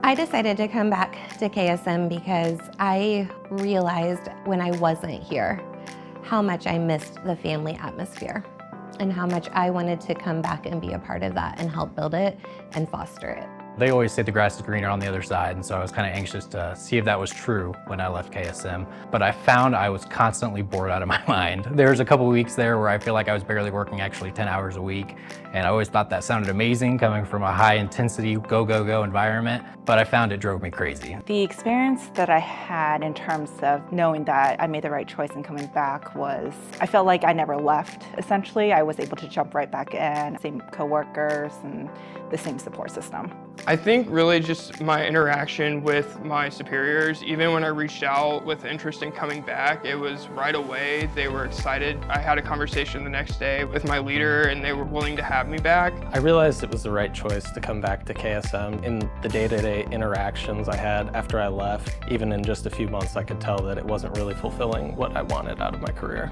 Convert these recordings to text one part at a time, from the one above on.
I decided to come back to KSM because I realized when I wasn't here how much I missed the family atmosphere and how much I wanted to come back and be a part of that and help build it and foster it. They always say the grass is greener on the other side, and so I was kind of anxious to see if that was true when I left KSM. But I found I was constantly bored out of my mind. There was a couple weeks there where I feel like I was barely working actually 10 hours a week, and I always thought that sounded amazing coming from a high intensity, go, go, go environment, but I found it drove me crazy. The experience that I had in terms of knowing that I made the right choice in coming back was, I felt like I never left. Essentially, I was able to jump right back in, same coworkers and the same support system. I think really just my interaction with my superiors, even when I reached out with interest in coming back, it was right away. They were excited. I had a conversation the next day with my leader and they were willing to have me back. I realized it was the right choice to come back to KSM. In the day-to-day interactions I had after I left, even in just a few months, I could tell that it wasn't really fulfilling what I wanted out of my career.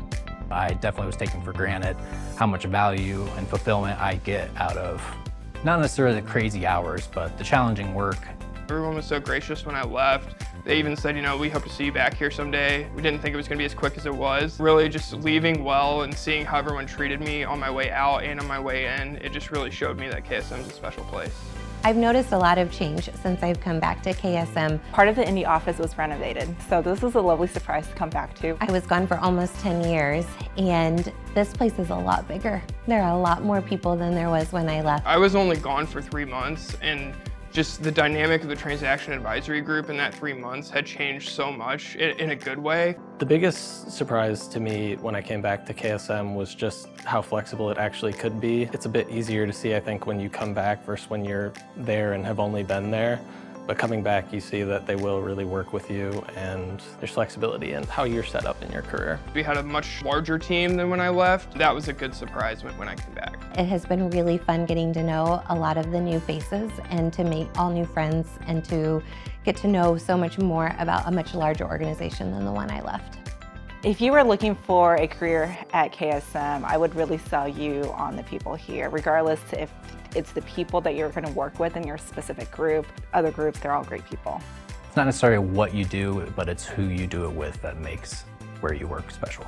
I definitely was taking for granted how much value and fulfillment I get out of not necessarily the crazy hours, but the challenging work. Everyone was so gracious when I left. They even said, we hope to see you back here someday. We didn't think it was going to be as quick as it was. Really just leaving well and seeing how everyone treated me on my way out and on my way in, it just really showed me that KSM is a special place. I've noticed a lot of change since I've come back to KSM. Part of the Indy office was renovated, so this was a lovely surprise to come back to. I was gone for almost 10 years, and this place is a lot bigger. There are a lot more people than there was when I left. I was only gone for 3 months, and just the dynamic of the transaction advisory group in that 3 months had changed so much in a good way. The biggest surprise to me when I came back to KSM was just how flexible it actually could be. It's a bit easier to see, I think, when you come back versus when you're there and have only been there. But coming back, you see that they will really work with you, and there's flexibility in how you're set up in your career. We had a much larger team than when I left. That was a good surprise when I came back. It has been really fun getting to know a lot of the new faces and to make all new friends and to get to know so much more about a much larger organization than the one I left. If you were looking for a career at KSM, I would really sell you on the people here, regardless if it's the people that you're going to work with in your specific group. Other groups, they're all great people. It's not necessarily what you do, but it's who you do it with that makes where you work special.